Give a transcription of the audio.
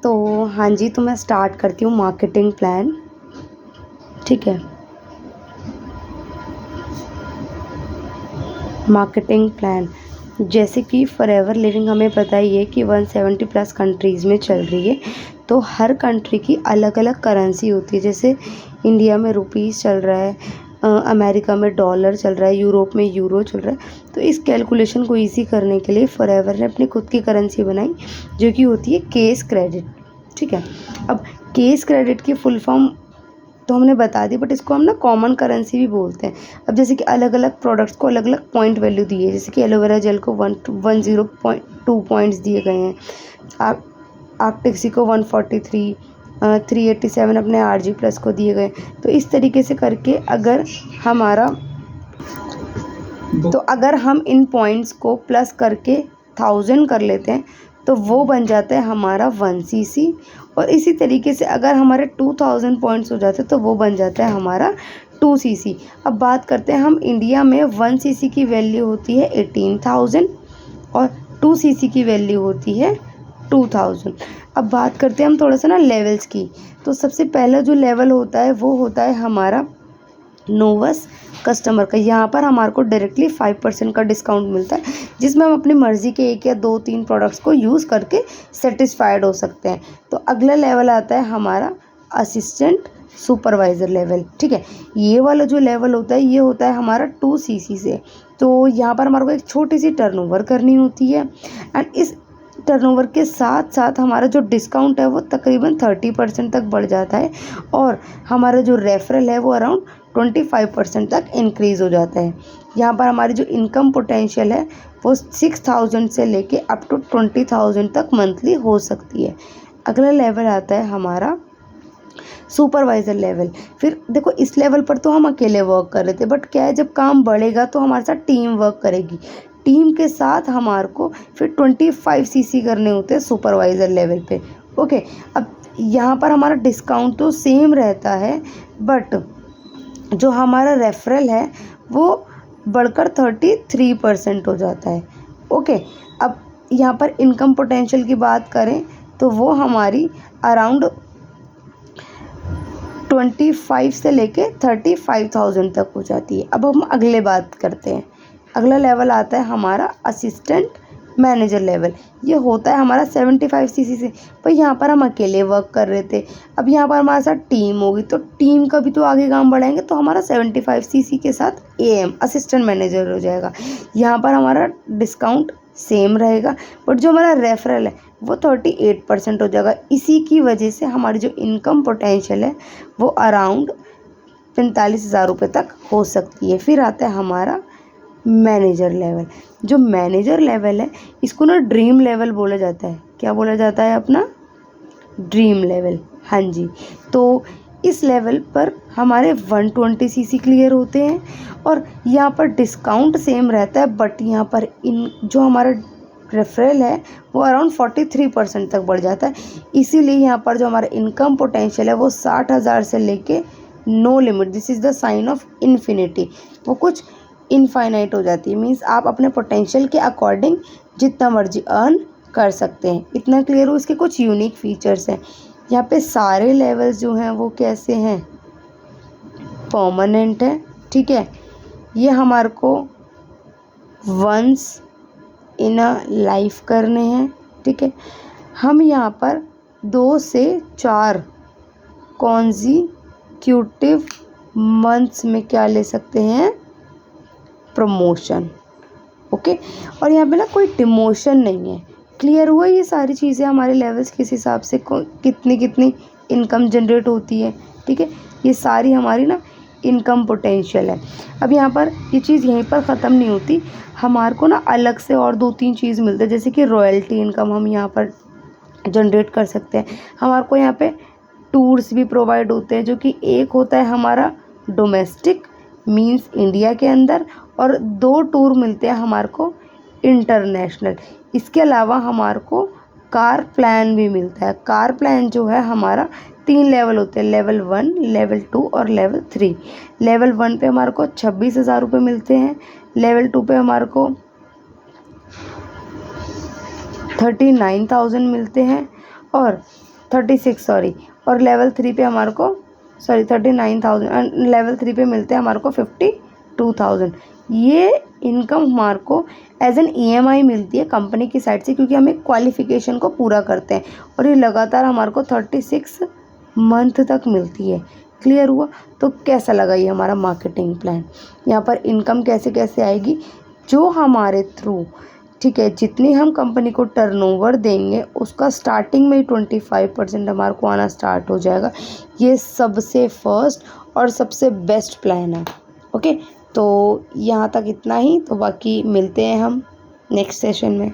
तो हाँ जी, तो मैं स्टार्ट करती हूँ मार्केटिंग प्लान। ठीक है, मार्केटिंग प्लान जैसे कि फॉरएवर लिविंग हमें पता ही है कि 170 प्लस कंट्रीज़ में चल रही है। तो हर कंट्री की अलग अलग करेंसी होती है। जैसे इंडिया में रुपीस चल रहा है, अमेरिका में डॉलर चल रहा है, यूरोप में यूरो चल रहा है। तो इस कैलकुलेशन को इजी करने के लिए फॉरएवर ने अपनी खुद की करेंसी बनाई जो कि होती है केस क्रेडिट। ठीक है, अब केस क्रेडिट की फुल फॉर्म तो हमने बता दी, बट इसको हम ना कॉमन करेंसी भी बोलते हैं। अब जैसे कि अलग अलग प्रोडक्ट्स को अलग अलग पॉइंट वैल्यू दी है। जैसे कि एलोवेरा जेल को 102 पॉइंट्स दिए गए हैं, आर्कटिक्सी को 143, 387 अपने RG+ को दिए गए। तो इस तरीके से करके अगर हम इन पॉइंट्स को प्लस करके 1000 कर लेते हैं तो वो बन जाता है हमारा 1cc। और इसी तरीके से अगर हमारे 2000 पॉइंट्स हो जाते हैं तो वो बन जाता है हमारा 2cc। अब बात करते हैं हम इंडिया में 1cc की वैल्यू होती है 18,000 और 2cc की वैल्यू होती है 2000। अब बात करते हैं हम थोड़ा सा ना लेवल्स की। तो सबसे पहला जो लेवल होता है वो होता है हमारा नोवस कस्टमर का। यहाँ पर हमारे को डायरेक्टली 5% का डिस्काउंट मिलता है, जिसमें हम अपनी मर्ज़ी के 1 या 2-3 प्रोडक्ट्स को यूज़ करके सेटिस्फाइड हो सकते हैं। तो अगला लेवल आता है हमारा असिस्टेंट सुपरवाइज़र लेवल। ठीक है, ये वाला जो लेवल होता है ये होता है हमारा 2cc से। तो यहाँ पर हमारे को एक छोटी सी टर्नओवर करनी होती है एंड इस टर्नओवर के साथ साथ हमारा जो डिस्काउंट है वो तकरीबन 30% तक बढ़ जाता है और हमारा जो रेफरल है वो अराउंड 25% तक इंक्रीज़ हो जाता है। यहाँ पर हमारी जो इनकम पोटेंशियल है वो 6000 से लेके अप टू 20,000 तक मंथली हो सकती है। अगला लेवल आता है हमारा सुपरवाइज़र लेवल। फिर देखो, इस लेवल पर तो हम अकेले वर्क कर रहे थे, बट क्या है जब काम बढ़ेगा तो हमारे साथ टीम वर्क करेगी। टीम के साथ हमारे को फिर 25cc करने होते हैं सुपरवाइज़र लेवल पे। ओके, अब यहाँ पर हमारा डिस्काउंट तो सेम रहता है, बट जो हमारा रेफरल है वो बढ़कर 33% हो जाता है। ओके, अब यहाँ पर इनकम पोटेंशियल की बात करें तो वो हमारी अराउंड 25 से लेके 35,000 तक हो जाती है। अब हम अगले बात करते हैं। अगला लेवल आता है हमारा असिस्टेंट मैनेजर लेवल। ये होता है हमारा 75cc से। पर यहाँ पर हम अकेले वर्क कर रहे थे, अब यहाँ पर हमारे साथ टीम होगी तो टीम का भी तो आगे काम बढ़ाएंगे, तो हमारा 75cc के साथ AM असिस्टेंट मैनेजर हो जाएगा। यहाँ पर हमारा डिस्काउंट सेम रहेगा, बट जो हमारा रेफरल है वो 38% हो जाएगा। इसी की वजह से हमारी जो इनकम पोटेंशियल है वो अराउंड 45,000 रुपये तक हो सकती है। फिर आता है हमारा मैनेजर लेवल। जो मैनेजर लेवल है इसको ना ड्रीम लेवल बोला जाता है। क्या बोला जाता है अपना? Dream level. हाँ जी, तो इस लेवल पर हमारे 120cc क्लियर होते हैं और यहाँ पर डिस्काउंट सेम रहता है, बट यहाँ पर जो हमारा रेफरल है वो अराउंड 43% तक बढ़ जाता है। इसीलिए यहाँ पर जो हमारा इनकम पोटेंशियल है वो 60,000 से लेके no limit, this is the sign of infinity, वो कुछ इनफाइनाइट हो जाती है। मीन्स आप अपने पोटेंशियल के अकॉर्डिंग जितना मर्जी अर्न कर सकते हैं। इतना क्लियर हो? इसके कुछ यूनिक फीचर्स हैं। यहाँ पे सारे लेवल्स जो हैं वो कैसे हैं? परमानेंट है। ठीक है, ये हमारे को वंस इन अ लाइफ करने हैं। ठीक है, हम यहाँ पर 2 से 4 कॉन्जिक्यूटिव मंथ्स में क्या ले सकते हैं? प्रमोशन। ओके, और यहाँ पे ना कोई डिमोशन नहीं है। क्लियर हुआ? ये सारी चीज़ें हमारे लेवल्स किस हिसाब से कितनी कितनी इनकम जनरेट होती है। ठीक है, ये सारी हमारी ना इनकम पोटेंशियल है। अब यहाँ पर ये चीज़ यहीं पर ख़त्म नहीं होती, हमारे को ना अलग से और 2-3 चीज़ मिलते हैं। जैसे कि रॉयल्टी इनकम हम यहाँ पर जनरेट कर सकते हैं। हमारे को यहाँ पे टूर्स भी प्रोवाइड होते हैं, जो कि एक होता है हमारा डोमेस्टिक मीन्स इंडिया के अंदर, और 2 टूर मिलते हैं हमारे को इंटरनेशनल। इसके अलावा हमारे को कार प्लान भी मिलता है। कार प्लान जो है हमारा 3 लेवल होते हैं, लेवल 1, लेवल 2 और लेवल 3। लेवल 1 पे हमारे को 26,000 रुपये मिलते हैं, लेवल 2 पे हमारे को 39,000 मिलते हैं और 36 सॉरी, और लेवल 3 पे हमारे को 39,000, लेवल 3 पे मिलते हैं हमारे को 52,000। ये इनकम हमारे को एज एन EMI मिलती है कंपनी की साइड से, क्योंकि हम एक क्वालिफिकेशन को पूरा करते हैं, और ये लगातार हमारे को 36 मंथ तक मिलती है। क्लियर हुआ? तो कैसा लगा ये हमारा मार्केटिंग प्लान? यहाँ पर इनकम कैसे कैसे आएगी, जो हमारे थ्रू, ठीक है, जितनी हम कंपनी को टर्नओवर देंगे उसका स्टार्टिंग में ही 25% हमारे को आना स्टार्ट हो जाएगा। ये सबसे फर्स्ट और सबसे बेस्ट प्लान है। ओके, तो यहाँ तक इतना ही, तो बाकी मिलते हैं हम नेक्स्ट सेशन में।